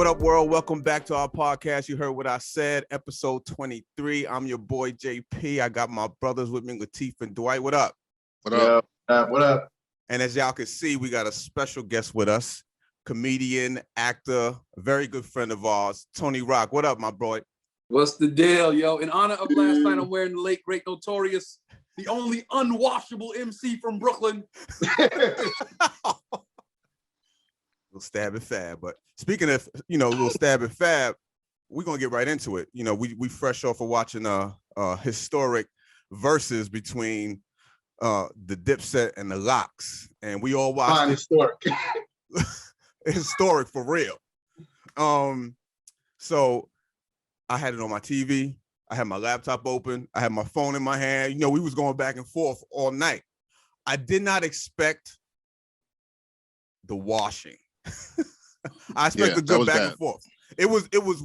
up, world? Welcome back to our podcast. You heard what I said, episode 23. I'm your boy, JP. I got my brothers with me, Latif and Dwight. What up? What up? What up? And as y'all can see, we got a special guest with us, comedian, actor, a very good friend of ours, Tony Rock. What up, my boy? What's the deal, yo? In honor of last night, I'm wearing the late, great, notorious, the only unwashable MC from Brooklyn. Little stab at Fab. But speaking of, little stab at Fab, we're gonna get right into it. We fresh off of watching a historic Verzuz between the DipSet and the LOX, and we all watched historic. Historic for real. So I had it on my TV. I had my laptop open. I had my phone in my hand. We was going back and forth all night. I did not expect the washing. I expect a good back and forth. It was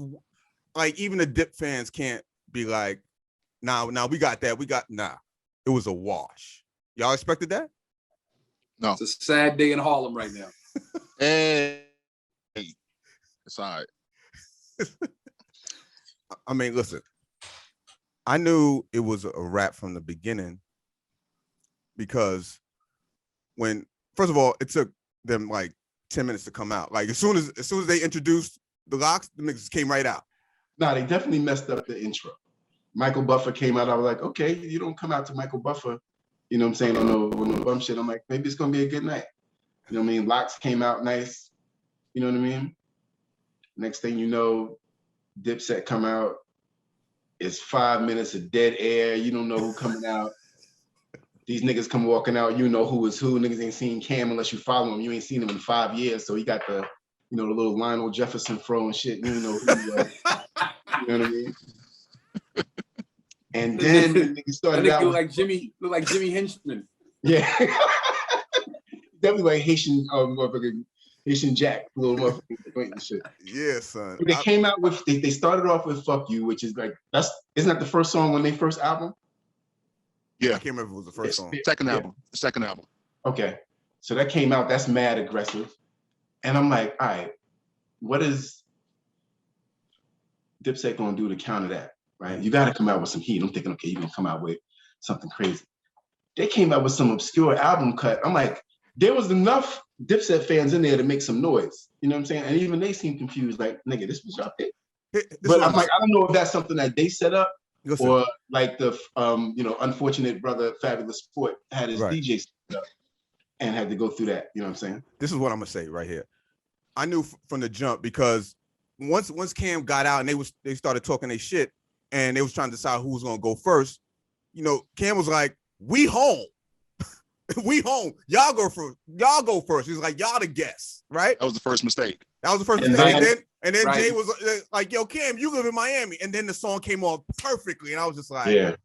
like even the Dip fans can't be like, nah, we got that. It was a wash. Y'all expected that? No. It's a sad day in Harlem right now. Hey, it's all right. I mean, listen, I knew it was a wrap from the beginning because first of all, it took them like 10 minutes to come out. Like as soon as they introduced the LOX, the niggas came right out. No, they definitely messed up the intro. Michael Buffer came out. I was like, okay, you don't come out to Michael Buffer, you know what I'm saying, on no bum shit. I'm like, maybe it's gonna be a good night. You know what I mean? LOX came out nice. You know what I mean? Next thing you know, DipSet come out. It's 5 minutes of dead air. You don't know who coming out. These niggas come walking out. You know who is who. Niggas ain't seen Cam unless you follow him. You ain't seen him in 5 years. So he got the little Lionel Jefferson fro and shit. You know who he was. You know what I mean? And then the nigga started out look like Jimmy Henchman. Yeah. Definitely like Haitian motherfucking Haitian Jack, little motherfucking shit. Yeah, son. But they came out with they started off with "Fuck You," which is like isn't that the first song on their first album? Yeah, I can't remember if it was the first song. Second album. Okay, so that came out. That's mad aggressive, and I'm like, all right, what is DipSet gonna do to counter that? Right, you got to come out with some heat. I'm thinking, okay, you're gonna come out with something crazy. They came out with some obscure album cut. I'm like, there was enough DipSet fans in there to make some noise. You know what I'm saying? And even they seemed confused, like, nigga, this was y'all pick. But I'm like, I don't know if that's something that they set up or like the unfortunate brother Fabulous Sport had his DJ set up and had to go through that. You know what I'm saying? This is what I'm gonna say right here. I knew from the jump because once Cam got out and they started talking their shit and they was trying to decide who was gonna go first. Cam was like, "We home." We home. Y'all go first. He's like, y'all the guests, right? That was the first mistake. And then right. Jay was like, yo, Cam, you live in Miami. And then the song came on perfectly. And I was just like, yeah.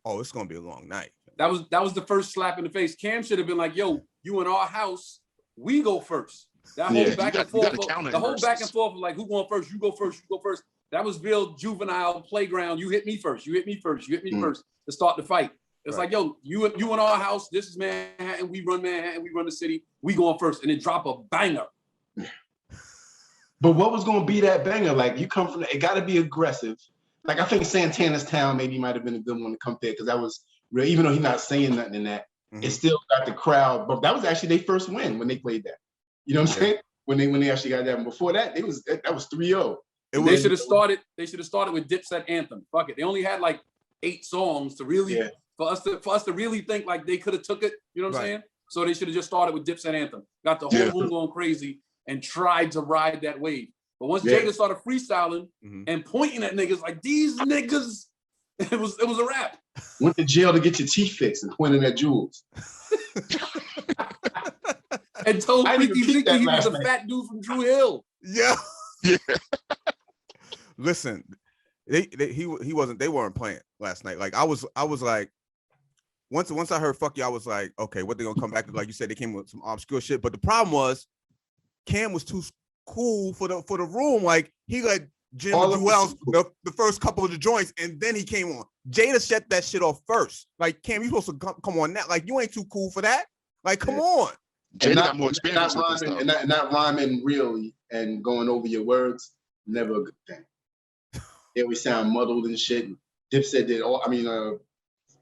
Oh, it's going to be a long night. That was the first slap in the face. Cam should have been like, yo, you in our house, we go first. That whole back and forth, the whole back and forth of like, who going first? You go first, you go first. That was real juvenile playground. You hit me first, you hit me first, you hit me first to start the fight. It's like, yo, you in our house. This is Manhattan. We run Manhattan. We run the city. We going first, and then drop a banger. But what was going to be that banger? Like, you come from it got to be aggressive. Like, I think Santana's Town maybe might have been a good one to come there because that was real. Even though he's not saying nothing in that, it still got the crowd. But that was actually their first win when they played that. You know what I'm saying? When they actually got that. And before that, that was 3-0. They should have started. They should have started with DipSet Anthem. Fuck it. They only had like 8 songs to really. Yeah. For us to really think like they could have took it, you know what I'm saying? So they should have just started with DipSet Anthem, got the whole room going crazy, and tried to ride that wave. But once Jada started freestyling and pointing at niggas like these niggas, it was a wrap. Went to jail to get your teeth fixed and pointing at jewels. And told Freaky Zeke he was a fat dude from Drew Hill. Yeah. Listen, they weren't playing last night. Like I was like. Once I heard "fuck you," I was like, okay, what they gonna come back? Like you said, they came with some obscure shit. But the problem was, Cam was too cool for the room. Like he let Jim and Joel the first couple of the joints, and then he came on. Jada shut that shit off first. Like Cam, you supposed to come on that. Like you ain't too cool for that. Like come on. Jada got more experience not rhyming really and going over your words. Never a good thing. They always sound muddled and shit. DipSet did all,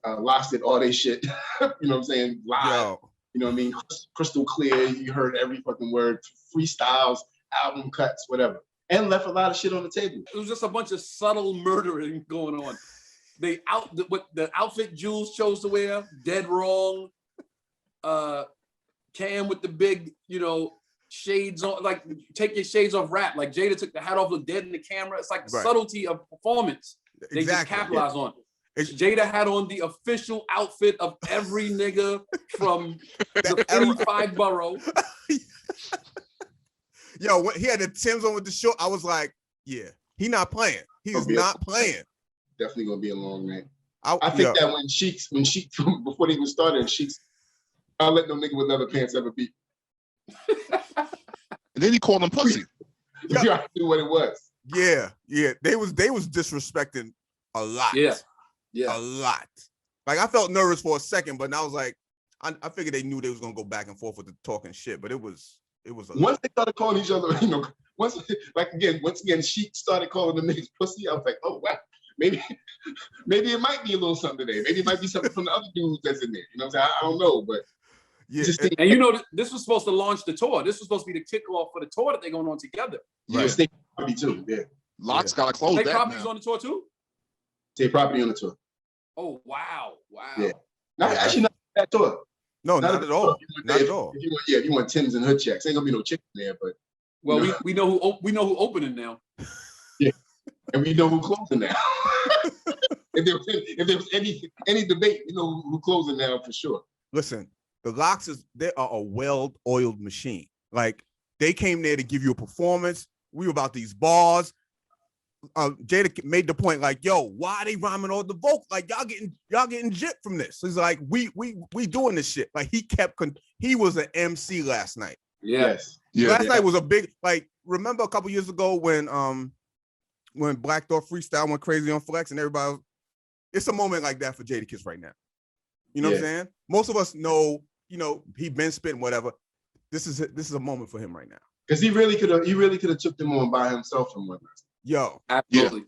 LOX did all they shit. You know what I'm saying? Live. Yo. You know what I mean? Crystal clear. You heard every fucking word. Freestyles, album cuts, whatever. And left a lot of shit on the table. It was just a bunch of subtle murdering going on. The outfit Jules chose to wear, dead wrong. Cam with the big, shades on, like take your shades off rap. Like Jada took the hat off, looked dead in the camera. It's like the subtlety of performance. They just capitalize on. Jada had on the official outfit of every nigga from the 85 borough. Yo, when he had the Timbs on with the short, I was like, yeah, he not playing. He's not playing. Definitely gonna be a long night. I think that when Sheik, before they even started, Sheik's, I'll let no nigga with leather pants ever beat. And then he called him pussy. You already knew what it was. Yeah. They was disrespecting a lot. Yeah. A lot. Like I felt nervous for a second, but now I was like, I figured they knew they was gonna go back and forth with the talking shit, but it was a once lot. they started calling each other, once again, Sheik started calling the niggas pussy. I was like, oh wow, maybe it might be a little something today. Maybe it might be something from the other dudes that's in there. You know what I'm saying? I don't know, but yeah. And this was supposed to launch the tour. This was supposed to be the kickoff for the tour that they're going on together. Yeah, State Property too. Yeah, LOX gotta close State that Property's now. on the tour too. State Property on the tour. Oh wow. Yeah, actually not that tour. No, not at all. Not at all. If you want Timbs and hood checks, ain't gonna be no chicken there, but we know who opening now. Yeah, and we know who closing now. if there was any debate, you know who closing now for sure. Listen, the LOX they are a well-oiled machine. Like they came there to give you a performance. We were about these bars. Jada made the point like, yo, why are they rhyming all the vocal? Like y'all getting jip from this. He's like, we doing this shit. Like he was an MC last night. Yes. Yeah. Last night was a big, like, remember a couple years ago when Black Thought Freestyle went crazy on Flex and everybody it's a moment like that for Jadakiss right now. You know what I'm saying? Most of us know, he been spitting whatever. This is a moment for him right now. Because he really could have took them on by himself and whatnot. Yo, absolutely.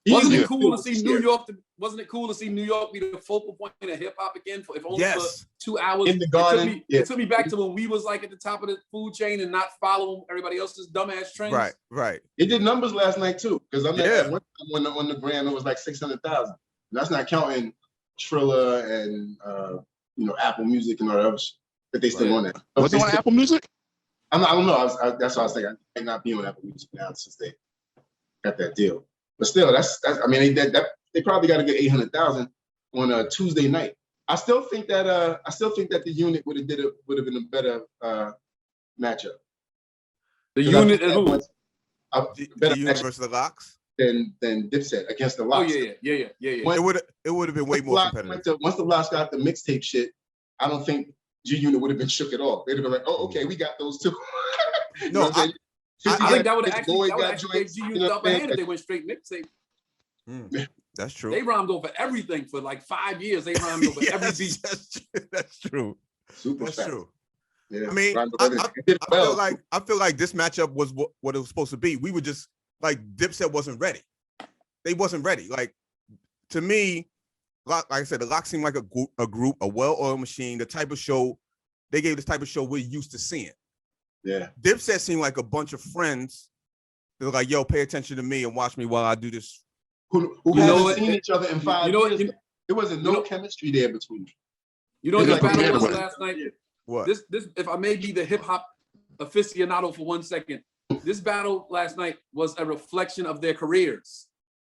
Yeah. Wasn't it cool to see New York? Wasn't it cool to see New York be the focal point of hip hop again? If only for 2 hours. In the garden. It took me back to when we was like at the top of the food chain and not following everybody else's dumbass trends. Right. It did numbers last night too. Because I mean, when the grand it was like 600,000. That's not counting Triller and Apple Music and all that other shit that they still on that. Was it on Apple Music? I don't know. That's what I was thinking. I might not be on Apple Music now since they got that deal. But still, that's I mean, they probably got to get 800,000 on a Tuesday night. I still think that the unit would have been a better matchup. The unit and who? Better the unit versus the LOX than DipSet against the LOX. Oh yeah. It would have been way more competitive. Once the LOX got the mixtape shit, I don't think G Unit would have been shook at all. They'd have been like, oh, okay, we got those too. No, I think that would have actually G Unit up ahead if they went straight mixtape. That's true. They rhymed over everything for like 5 years. They rhymed over every beat. That's true. That's true. Yeah. I mean, I feel like this matchup was what it was supposed to be. We were just like DipSet wasn't ready. They wasn't ready. Like to me, like I said, the LOX seemed like a group, a well-oiled machine, the type of show they gave this type of show we're used to seeing. Yeah. DipSet seemed like a bunch of friends. They're like, yo, pay attention to me and watch me while I do this. Who haven't seen each other in 5 years. There wasn't no chemistry there between them. You know what this battle was last night? What? This, if I may be the hip hop aficionado for 1 second, this battle last night was a reflection of their careers.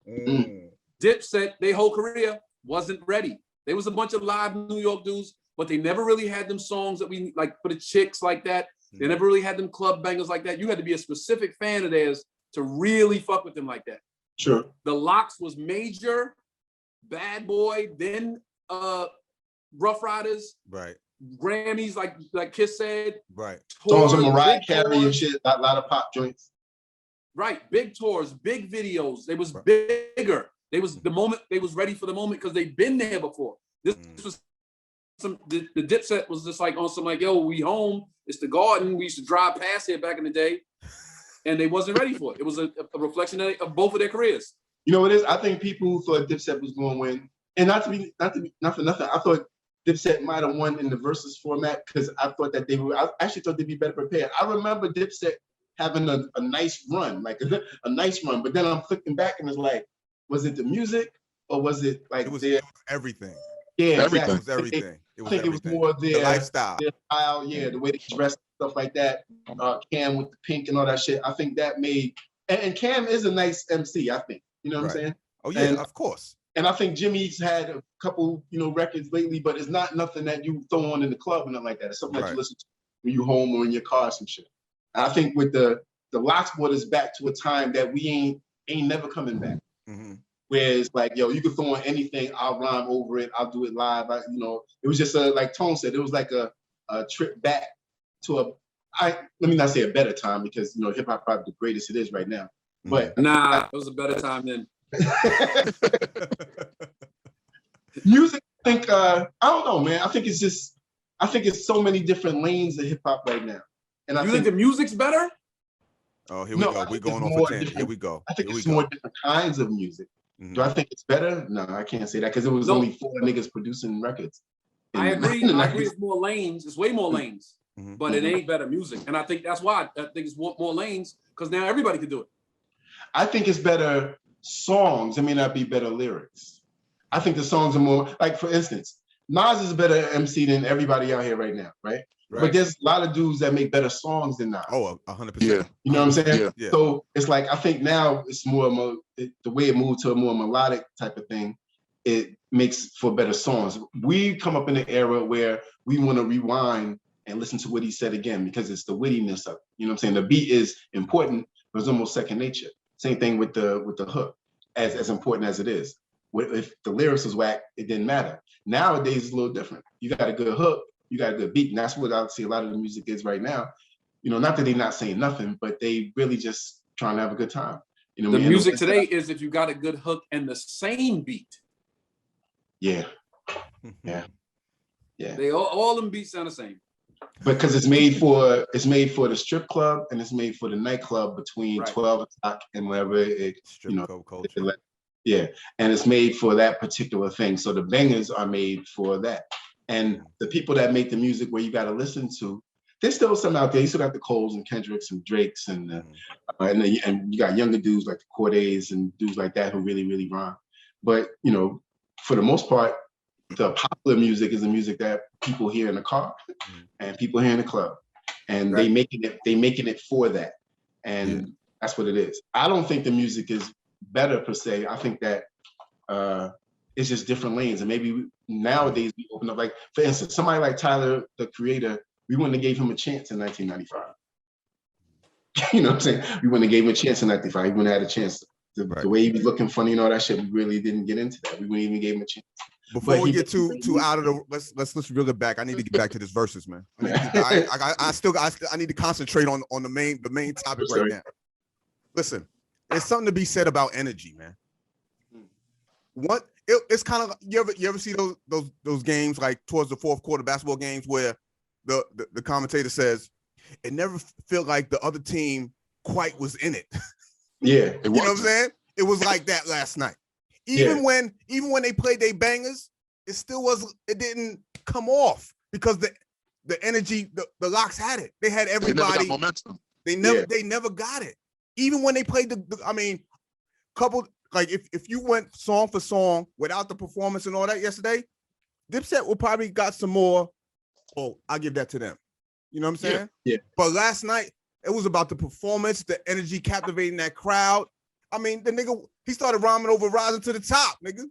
DipSet, their whole career wasn't ready. There was a bunch of live New York dudes, but they never really had them songs that we like for the chicks like that. They never really had them club bangers like that. You had to be a specific fan of theirs to really fuck with them like that. Sure. The LOX was major, Bad Boy, then Rough Riders, right? Grammys, like Kiss said, right? Songs of Mariah Carey and shit, a lot of pop joints. Right, big tours, big videos. They was bigger. They was the moment. They was ready for the moment because they've been there before. This was the DipSet was just like on some like, yo, we home. It's the Garden. We used to drive past here back in the day. and they wasn't ready for it. It was a reflection of both of their careers. You know what it is? I think people who thought Dipset was going to win, and not for nothing, I thought Dipset might have won in the Verzuz format because I thought that I actually thought they'd be better prepared. I remember Dipset having a nice run, like a nice run, but then I'm flipping back and it's like, was it the music or was it like it was everything? Yeah, everything. It was everything. I think it was more the lifestyle, their style, the way they dressed, stuff like that. Cam with the pink and all that shit. I think that made, and Cam is a nice MC, I think. You know what I'm saying? Oh yeah, of course. And I think Jimmy's had a couple, records lately, but it's not nothing that you throw on in the club and nothing like that. It's something that you listen to when you home or in your car or some shit. And I think with the LOX is back to a time that we ain't never coming back. Mm-hmm. Whereas like, yo, you can throw on anything, I'll rhyme over it, I'll do it live. It was just like Tone said, it was like a trip back to let me not say a better time because hip hop probably the greatest it is right now. But it was a better time then. Music, I think I don't know, man. I think it's so many different lanes of hip hop right now. And you think the music's better? Oh, here we go. We're going off a tangent. Here we go. I think it's more different kinds of music. Mm-hmm. Do I think it's better? No, I can't say that because it was only 4 niggas producing records. I agree. I agree. It's more lanes. It's way more lanes, but it ain't better music. And I think that's why I think it's more lanes because now everybody can do it. I think it's better songs. It may not be better lyrics. I think the songs are more like, for instance, Nas is a better MC than everybody out here right now, right? But there's a lot of dudes that make better songs than Nas. Oh, 100%. Yeah. You know what I'm saying? Yeah. So it's like, I think now it's more the way it moved to a more melodic type of thing, it makes for better songs. We come up in an era where we want to rewind and listen to what he said again because it's the wittiness of it. You know what I'm saying? The beat is important, but it's almost second nature. Same thing with the hook, as important as it is. If the lyrics was whack, it didn't matter. Nowadays, it's a little different. You got a good hook, you got a good beat, and that's what I see a lot of the music is right now. Not that they're not saying nothing, but they really just trying to have a good time. The music today is if you got a good hook and the same beat. Yeah. They all them beats sound the same. Because it's made for the strip club and it's made for the nightclub between 12 o'clock and wherever it and it's made for that particular thing. So the bangers are made for that. And the people that make the music where you got to listen to, there's still some out there. You still got the Coles and Kendricks and Drakes and you got younger dudes like the Cordays and dudes like that who really, really rhyme. But for the most part, the popular music is the music that people hear in the car and people hear in the club, and they making it for that, and that's what it is. I don't think the music is better per se. I think that it's just different lanes, and maybe nowadays we open up. Like for instance, somebody like Tyler, the Creator, we wouldn't have gave him a chance in 1995. You know what I'm saying? We wouldn't have gave him a chance in 95. He wouldn't have had a chance. The way he was looking funny and all that shit, we really didn't get into that. We wouldn't even give him a chance. Before we get too out of the, let's reel it back. I need to get back to this Verzuz, man. I need to concentrate on the main topic right now. Listen, there's something to be said about energy, man. It's kind of you ever see those games like towards the fourth quarter basketball games where the commentator says it never felt like the other team quite was in it. Yeah, you know what I'm saying? It was like that last night. Even when they played their bangers, it didn't come off because the energy, the LOX had it. They had everybody. They never got momentum. They never got it. Even when they played if you went song for song without the performance and all that yesterday, DipSet will probably got some more. Oh, I'll give that to them. You know what I'm saying? Yeah. But last night, it was about the performance, the energy captivating that crowd. I mean, the nigga, he started rhyming over Rising to the Top, nigga,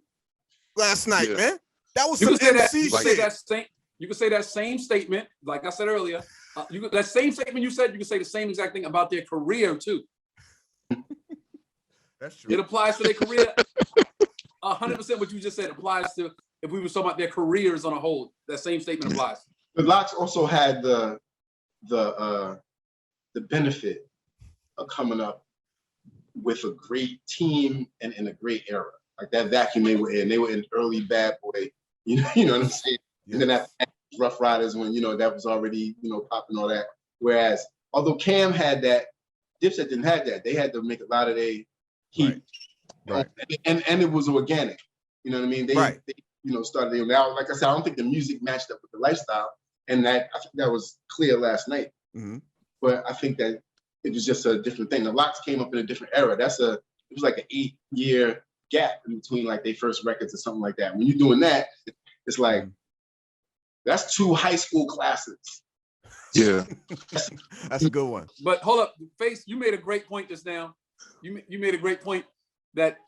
last night, man. That was some MC shit. You can say that same statement, like I said earlier. That same statement you said, you can say the same exact thing about their career, too. That's true. It applies to their career. 100% what you just said applies to, if we were talking about their careers on a whole, that same statement applies. But LOX also had the benefit of coming up with a great team and in a great era. Like that vacuum they were in. They were in early Bad Boy, you know what I'm saying? Yeah. And then that Rough Riders when, that was already, popping all that. Whereas, although Cam had that, Dipset didn't have that. They had to make a lot of their heat, right. And it was organic. You know what I mean? They started their now. Like I said, I don't think the music matched up with the lifestyle, and that I think that was clear last night. Mm-hmm. But I think that it was just a different thing. The LOX came up in a different era. It was like an 8-year gap in between like their first records or something like that. When you're doing that, it's like that's 2 high school classes. Yeah, that's a good one. But hold up, Face, you made a great point just now. You made a great point that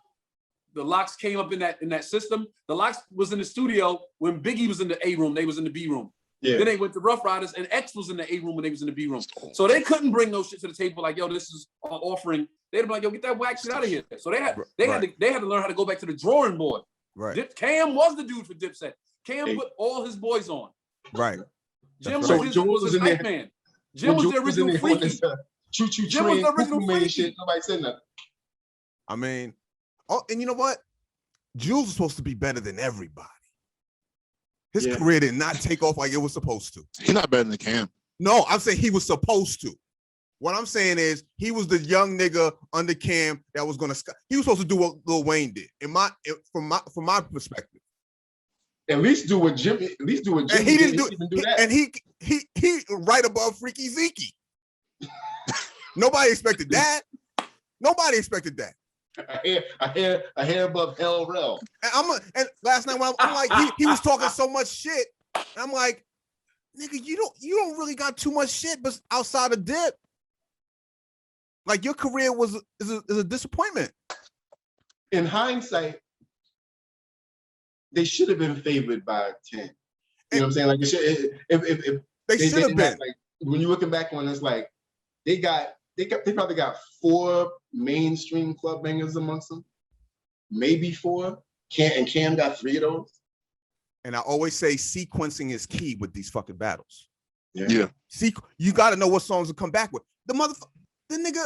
the LOX came up in that system. The LOX was in the studio when Biggie was in the A room. They was in the B room. Yeah. Then they went to Rough Riders, and X was in the A room when they was in the B room. So they couldn't bring no shit to the table like, yo, this is an offering. They'd be like, yo, get that whack shit out of here. So they had to learn how to go back to the drawing board. Right. Cam was the dude for Dipset. Cam put all his boys on. Right. Jim was his hype man. Jim was the original freaky. Jim was the original freaky. Shit. Nobody said nothing. I mean, and you know what? Jules was supposed to be better than everybody. His career did not take off like it was supposed to. He's not better than Cam. No, I'm saying he was supposed to. What I'm saying is he was the young nigga under Cam that was gonna. He was supposed to do what Lil Wayne did. From my perspective. At least do what Jimmy. And he didn't do that. And he right above Freaky Zeke. Nobody expected that. Nobody expected that. I hear above Hell Rel. And last night when I'm like he was talking so much shit. And I'm like, nigga, you don't really got too much shit, but outside of Dip, like your career is a disappointment. In hindsight, they should have been favored by 10. You know what I'm saying? Like if they should have been. Like, when you're looking back on this, like they probably got 4 mainstream club bangers amongst them, maybe 4. Cam got 3 of those. And I always say sequencing is key with these fucking battles. Yeah. You got to know what songs to come back with. The nigga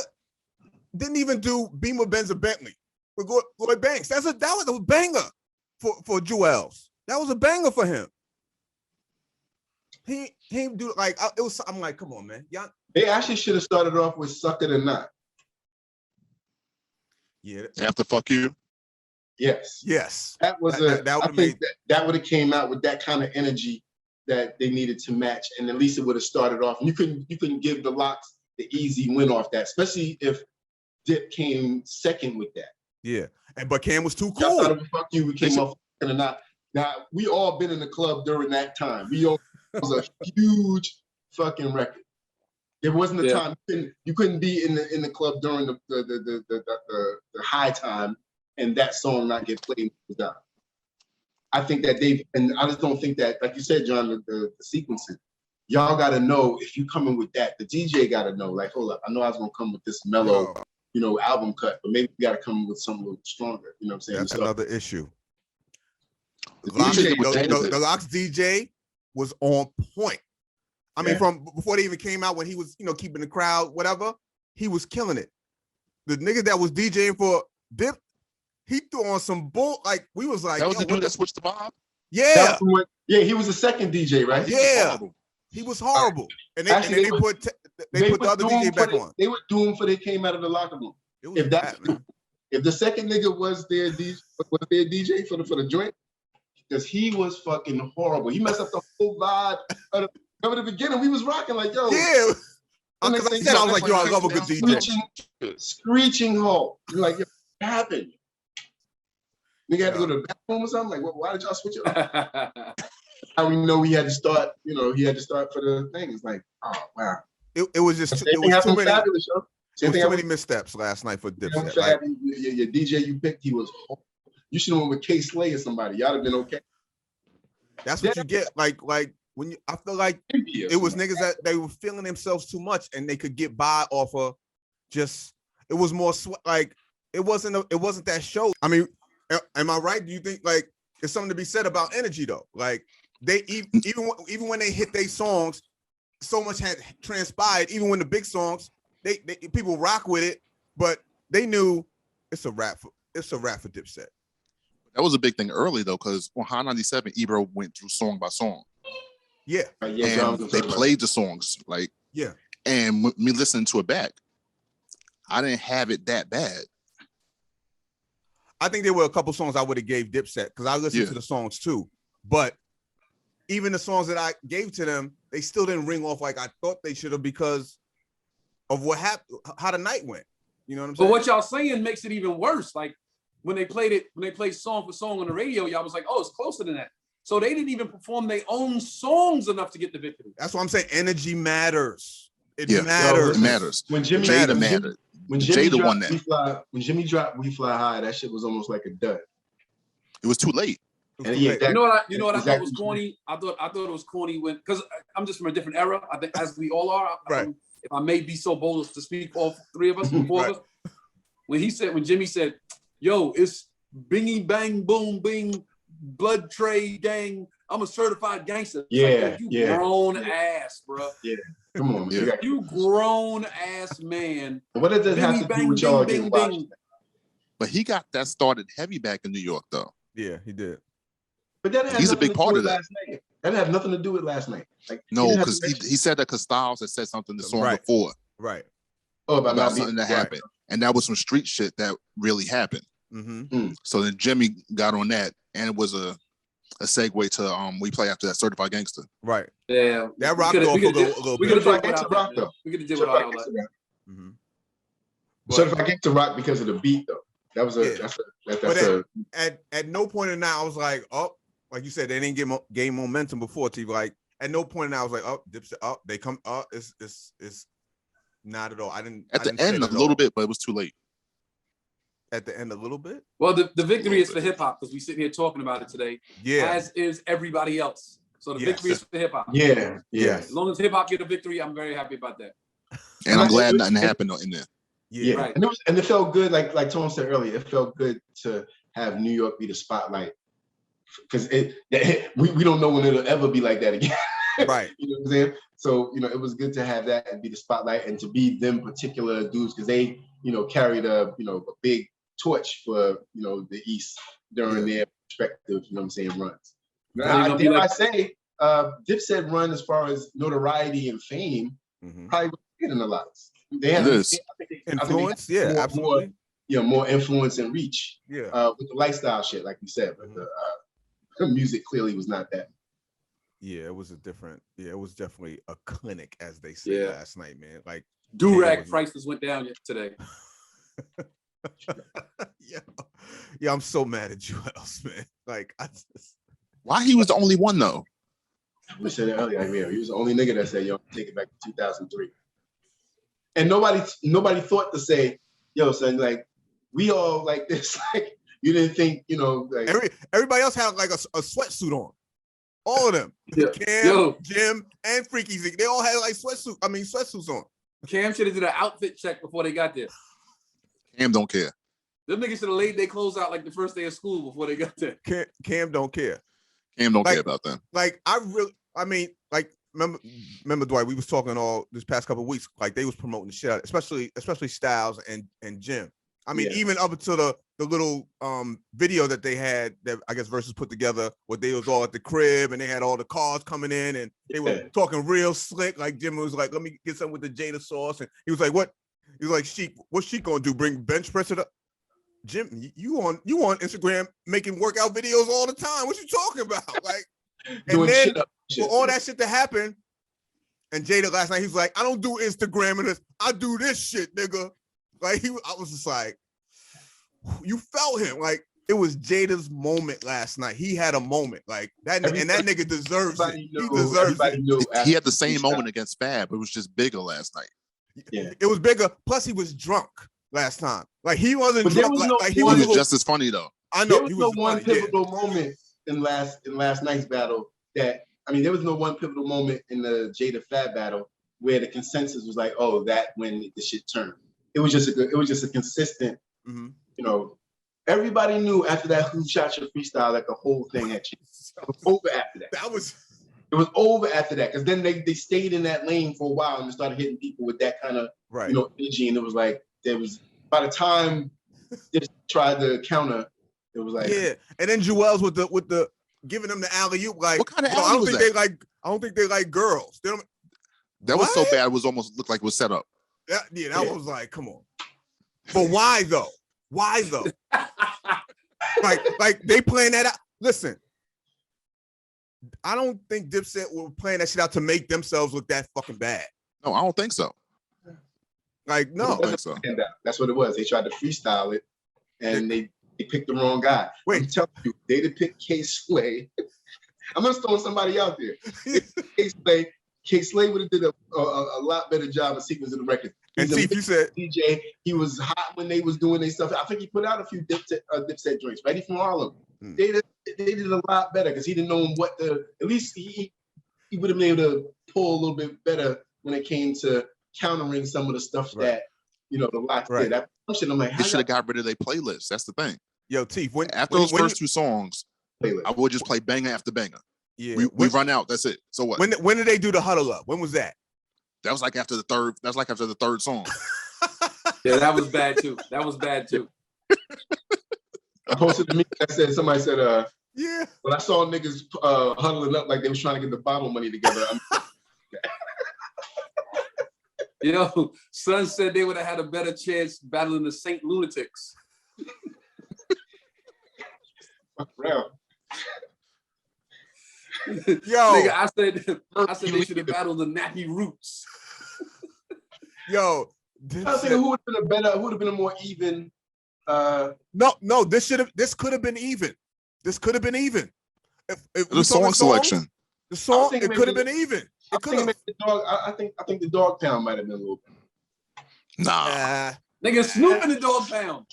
didn't even do Beamer, Benz, or Bentley with Lloyd Banks. That was a banger for Jewels. That was a banger for him. He do like it was. I'm like, come on, man. Y'all. They actually should have started off with "Suck It or Not." Yeah. After Fuck You. Yes. Yes. That was that would have came out with that kind of energy that they needed to match, and at least it would have started off. You couldn't give the LOX the easy win off that, especially if Dip came second with that. Yeah. But Cam was too cool. Outside of Fuck You, we came off or not. Now we all been in the club during that time. It was a huge fucking record. There wasn't a time you couldn't be in the club during the high time and that song not get played. I think that and I just don't think that, like you said, John, the sequencing. Y'all got to know if you coming with that. The DJ got to know, like, hold up, I know I was gonna come with this mellow, album cut, but maybe we got to come with something a little stronger. You know what I'm saying? That's another issue. The DJ LOX DJ was on point. I mean, from before they even came out, when he was, keeping the crowd, whatever, he was killing it. The nigga that was DJing for Dip, he threw on some bull. Like we was like, that was the dude that switched the vibe. Yeah, he was the second DJ, right? He was horrible. And they put the other DJ back on. They were doomed for they came out of the locker room. If the second nigga was their DJ for the joint, because he was fucking horrible. He messed up the whole vibe. At the beginning, we was rocking like, yo. Yeah. Because I said, I was like, yo, I love a good DJ. Screeching halt. You're like, yo, what happened? Nigga had to go to the bathroom or something? Like, why did y'all switch it up? How we know he had to start, he had to start for the thing. It's like, oh, wow. It was just too many missteps last night for Dipset. Your DJ you picked, he was horrible. You should have went with K Slay or somebody. Y'all have been okay. That's what you get. Like when I feel like it was niggas that they were feeling themselves too much and they could get by off of just. It was more like it wasn't that show. I mean, am I right? Do you think like there's something to be said about energy though? Like they even when they hit their songs, so much had transpired. Even when the big songs, they people rock with it, but they knew it's a rap for Dipset. That was a big thing early though, because on High 97, Ebro went through song by song. Yeah. And they played the songs, like, yeah. And me listening to it back, I didn't have it that bad. I think there were a couple songs I would have gave Dipset because I listened to the songs too. But even the songs that I gave to them, they still didn't ring off like I thought they should have because of what happened, how the night went. You know what I'm saying? But what y'all saying makes it even worse. Like when they played song for song on the radio, y'all was like, oh, it's closer than that. So they didn't even perform their own songs enough to get the victory. That's what I'm saying. Energy matters. It matters. Yo, it matters. When Jada mattered. When Jimmy Jada won that. When Jimmy dropped "We Fly High," that shit was almost like a dud. It was too late. And you know what I thought was corny? I thought it was corny when, because I'm just from a different era. I think, as we all are. Right. If I may be so bold as to speak, all three of us, four of us. When Jimmy said, "Yo, it's bingy bang boom bing, blood tray gang. I'm a certified gangster." Yeah, like, you grown ass, bro. Yeah, come on, man. You grown ass man. What does that have to do with y'all getting watched? But he got that started heavy back in New York, though. Yeah, he did. But that he's a big part of that. That had nothing to do with last night. Like, no, because he said that because Styles had said something the song before. Right. Oh, about something that happened. And that was some street shit that really happened. Mm-hmm. So then Jimmy got on that, and it was a segue to We Play After That, Certified Gangster. Right. Yeah. That rocked off a little bit. Certified Gangster rock, though. We could have did without all that. Mm-hmm. Certified Gangster rock because of the beat, though. That was at no point in that I was like, oh, like you said, they didn't gain momentum before. To like at no point in that I was like, oh, Dipset, oh, they come, oh, it's not at all. I didn't. At the end, a little bit, but it was too late. At the end, a little bit. Well, the victory is for hip hop because we sit here talking about it today. Yeah. As is everybody else. So the victory is for hip hop. Yeah. As long as hip hop get a victory, I'm very happy about that. And I'm glad nothing happened in there. Yeah. Right. And it felt good, like Tone said earlier, it felt good to have New York be the spotlight. Because we don't know when it'll ever be like that again. Right. You know what I'm saying? So, it was good to have that and be the spotlight and to be them particular dudes because they, carried a big torch for, the East during their respective, runs. Now, I say, Dipset run as far as notoriety and fame probably was bigger than the LOX. They have influence, absolutely. More influence and reach. Yeah. With the lifestyle shit, like you said, but the music clearly was not that. Yeah, it was it was definitely a clinic, as they said last night, man. Like do-rag prices went down today. Yeah, I'm so mad at Juelz, man. Like, why he was the only one though? We said it earlier. He was the only nigga that said, "Yo, take it back to 2003." And nobody thought to say, "Yo, son, like we all like this." Like you didn't think, like everybody else had like a sweatsuit on. All of them. Yeah. Cam, Jim, and Freaky Zeke. They all had like sweatsuits on. Cam should have did an outfit check before they got there. Cam don't care. Them niggas should have laid their clothes out like the first day of school before they got there. Cam don't care. Cam don't care about them. Like remember Dwight, we was talking all this past couple of weeks, like they was promoting the shit out, especially Styles and Jim. I mean, even up until the little video that they had that I guess Verzuz put together where they was all at the crib and they had all the cars coming in and they were talking real slick. Like Jim was like, "Let me get something with the Jada sauce," and he was like, "What?" He was like, "Sheik, what's she gonna do? Bring bench press it up?" Jim, you on Instagram making workout videos all the time. What you talking about? Like, and then for all that shit to happen, and Jada last night, he was like, "I don't do Instagram and this. I do this shit, nigga." Like I was just like, you felt him. Like it was Jada's moment last night. He had a moment like that, and that nigga deserves it. He deserves it. He had the same moment against Fab. It was just bigger last night. Yeah, it was bigger. Plus, he was drunk last time. Like he wasn't drunk. He was just as funny though. I know. There was no one pivotal moment in last night's battle that. I mean, there was no one pivotal moment in the Jada Fab battle where the consensus was like, "Oh, that when the shit turned." It was just a consistent, everybody knew after that Who Shot Your freestyle that the whole thing had changed. It was over after that. It was over after that because then they stayed in that lane for a while and started hitting people with that kind of energy, and it was like by the time they tried to counter, it was like and then Juelz with the giving them the alley-oop like what kind of alley I don't think they like girls. That was so bad it was almost looked like it was set up. That was like, come on. But why though? Why though? like they playing that out. Listen, I don't think Dipset were playing that shit out to make themselves look that fucking bad. No, I don't think so. Like, no. I don't think so. That's what it was. They tried to freestyle it, and they picked the wrong guy. Wait. I'm telling you, they'd have picked K-Slay. I'm just throwing somebody out there. K-Slay. K-Slay would have did a lot better job of sequencing the record. And see, if you said DJ, he was hot when they was doing their stuff. I think he put out a few Dipset joints, Ready from Harlem. They did a lot better because he didn't know what the. At least he would have been able to pull a little bit better when it came to countering some of the stuff that the LOX did. That shit, I'm like, they should have got rid of their playlist. That's the thing. Yo, Teef, after those first two songs, I would just play banger after banger. Yeah, we run out. That's it. So what? When did they do the Huddle Up? When was that? That was like after the third. That was like after the third song. Yeah, that was bad too. That was bad too. I posted to me. Somebody said, yeah. When I saw niggas huddling up like they was trying to get the bottle money together. Yo, Son said they would have had a better chance battling the Saint Lunatics. Around. Yo, nigga, I said they should have battled the Nappy Roots. Yo, I think who would have been a more even. No, this could have been even. This could have been even. If the song selection. The song, it could have been even. It could have. I think the Dog Pound might have been a little bit. Nah. Nigga, Snoop in the Dog Pound.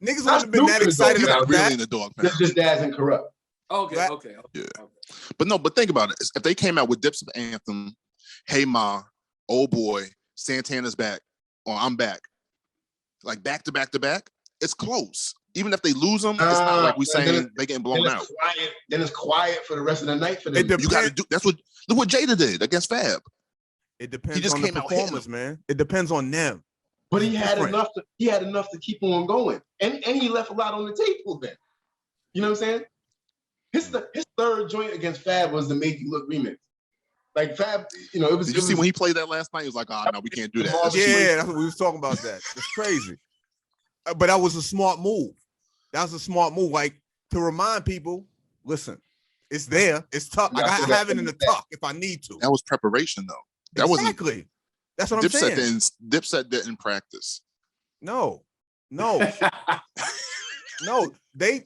Niggas wouldn't have been that excited about that. Really in the Dog Pound. Just Daz and Corrupt. Okay. Yeah. But think about it. If they came out with Dipset Anthem, Hey Ma, Oh Boy, Santana's Back, or I'm Back, like back to back to back, it's close. Even if they lose them, it's not like we saying they getting blown out. Then it's quiet for the rest of the night for them. You got to do. Look what Jada did against Fab. It depends on the performance, man. It depends on them. But he had enough to keep on going, and he left a lot on the table. Then, you know what I'm saying? His third joint against Fab was the Make You Look remix. Like Fab, it was. Did you see when he played that last night? He was like, "Oh no, we can't do that." That's what we was talking about. That it's crazy. But that was a smart move. That was a smart move. Like to remind people, listen, it's there. It's tough. I have it in the tuck if I need to. That was preparation, though. That exactly. That's what I'm saying. Dipset didn't practice. No. No. They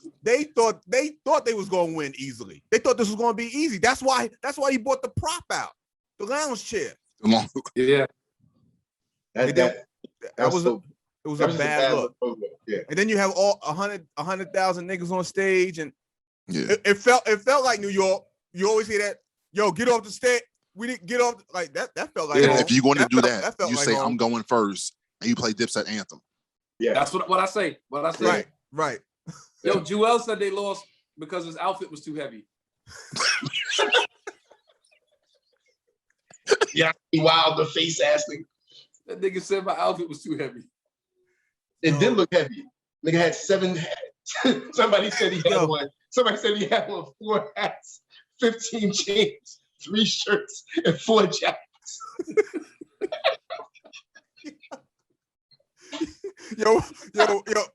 thought they was going to win easily. They thought this was going to be easy. That's why he bought the prop out, the lounge chair. Yeah. It was a bad look. Yeah. And then you have all 100,000 niggas on stage, and it felt like New York. You always hear that, yo, get off the stage. We didn't get off like that. That felt like home. If you're going to do that, you like say home. I'm going first, and you play Dipset Anthem. Yeah, that's what I say. Right. Yo, Joel said they lost because his outfit was too heavy. Yeah, Wilder face ass thing. That nigga said my outfit was too heavy. It did look heavy. Nigga had 7 hats. Somebody said he had one. Somebody said he had 4 hats, 15 chains, 3 shirts, and 4 jackets. Yo,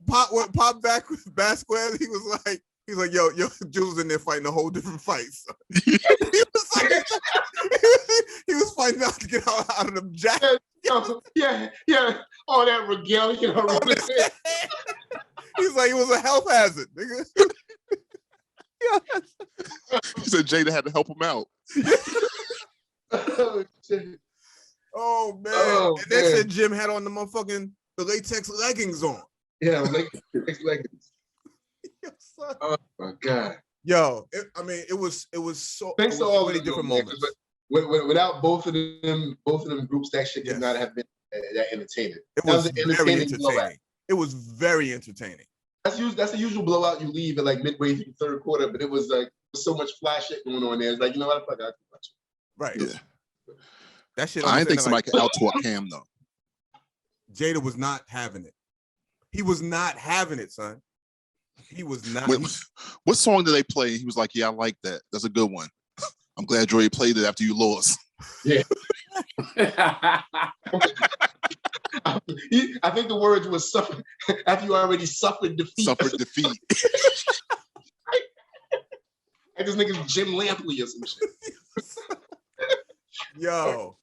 Pop back with Basquez. He was like, yo, Jules in there fighting a whole different fight. So. he was fighting out to get out of them jackets. Yeah, all that regalia. He's like, it was a health hazard, nigga. He said Jada had to help him out. Oh man! And they said Jim had on the latex leggings on. Yeah, latex leggings. Oh my god! Yo, it was so. Thanks to all many different moments. But without both of them groups, that shit could not have been that entertaining. It was very entertaining. It was very entertaining. That's the usual blowout you leave at like midway through the third quarter, but it was like so much fly shit going on there. It's like, you know what? Fuck, I can watch it. Right. Yeah. That shit. I didn't think somebody could out-talk Cam though. Jada was not having it. He was not having it, son. He was not. What song did they play? He was like, "Yeah, I like that. That's a good one. I'm glad Joey played it after you lost." Yeah. I think the words was suffer after you already suffered defeat. Suffered defeat. Like this nigga's Jim Lampley or some shit. Yo,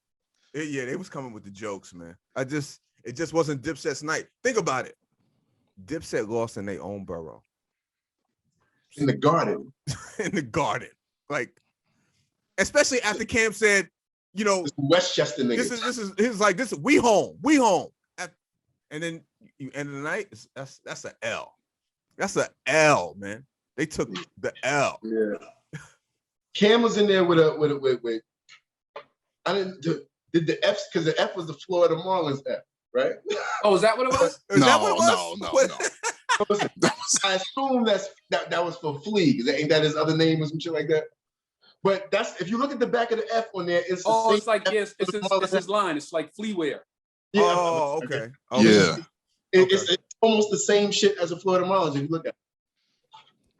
yeah, they was coming with the jokes, man. It just wasn't Dipset's night. Think about it. Dipset lost in their own borough. In the Garden. In the Garden. Like, especially after Cam said, you know, Westchester niggas. This is we home. And then you end of the night, that's an L. That's an L, man. They took the L. Yeah. Cam was in there with I didn't did the F, because the F was the Florida Marlins F, right? Oh, is that what it was? No. I assume that was for Flea. Ain't that his other name or some shit like that? But that's, if you look at the back of the F on there, it's it's like, yes, it's his line. It's like Fleaware. Yeah. Oh, okay. Yeah. It's almost the same shit as a Florida Marlins if you look at it.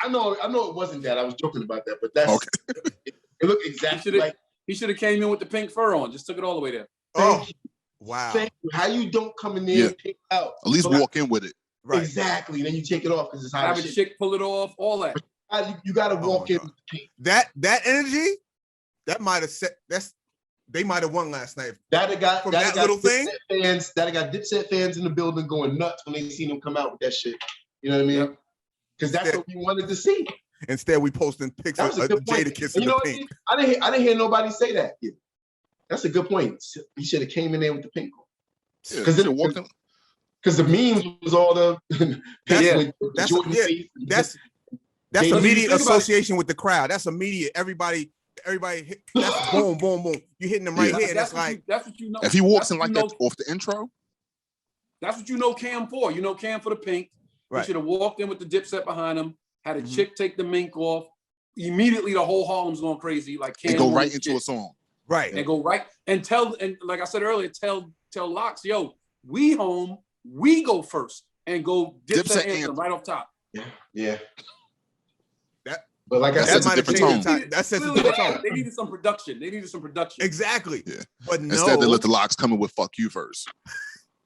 I know it wasn't that. I was joking about that, but that's okay. It looked exactly like he should have came in with the pink fur on, just took it all the way there. Oh, wow. Thank you. How you don't come in there and pick out? At least walk in with it. Right. Exactly. Then you take it off because it's how have a chick pull it off, all that. You got to walk in with the pink. That energy, that might have set. They might have won last night. That got little thing. Fans, that got Dipset fans in the building going nuts when they seen him come out with that shit. You know what I mean? Because that's what we wanted to see. Instead, we posting pics of Jada kissing the pink. I didn't hear nobody say that. Yeah. That's a good point. He should have came in there with the pink. Because the memes was all the that's immediate association with the crowd. That's immediate. Everybody hit, that's boom, boom, boom. You hitting them right here. That's like that's what you know. If he walks in like that off the intro, that's what you know Cam for. You know Cam for the pink. Right. He should have walked in with the Dipset behind him, had a chick take the mink off. Immediately the whole Harlem's going crazy. Like Cam and go right into a song. Right. And go right and like I said earlier, tell LOX, yo, we home, we go first and go Dipset anthem right off top. Yeah. But like I said, that's a different tone. That's a different tone. They needed some production. Exactly. Yeah. But no. Instead, they let the LOX come in with "fuck you" first,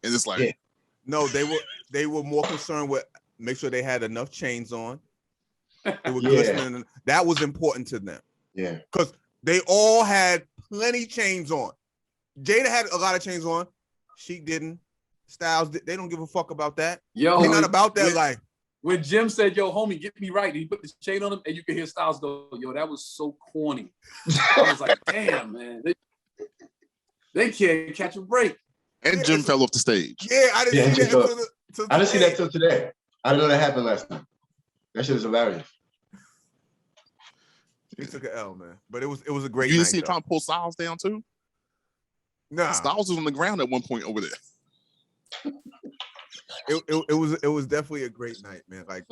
and it's like, no, they were more concerned with make sure they had enough chains on. They were glistening. That was important to them. Yeah. Because they all had plenty chains on. Jada had a lot of chains on. She didn't. Styles, they don't give a fuck about that. Yo, they're not about that life. When Jim said, yo, homie, get me right, he put the chain on him, and you could hear Styles go, yo, that was so corny. I was like, damn, man. They can't catch a break. And Jim fell off the stage. Yeah, I didn't see that. I didn't see that till today. I didn't know that happened last night. That shit is hilarious. He took an L, man. But it was a great night. You didn't see him trying to pull Styles down, too? Nah. Styles was on the ground at one point over there. It was definitely a great night, man. Like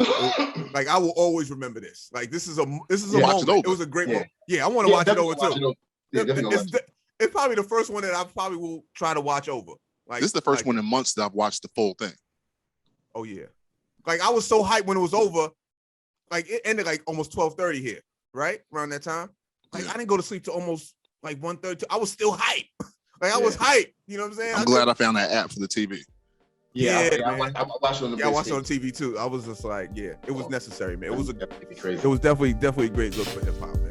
I will always remember this. Like this is a moment. It was a great moment. Yeah, I want to watch it over too. It's probably the first one that I probably will try to watch over. Like this is the first one in months that I've watched the full thing. Oh yeah, like I was so hyped when it was over. Like it ended like almost 12:30 here, right around that time. Like I didn't go to sleep till almost like 1:30. I was still hyped. Like I was hyped. You know what I'm saying? I'm glad I found that app for the TV. Yeah, I watched it on the I watched it on TV too. I was just like, yeah, it was necessary, man. It was crazy. It was definitely a great look for hip hop, man.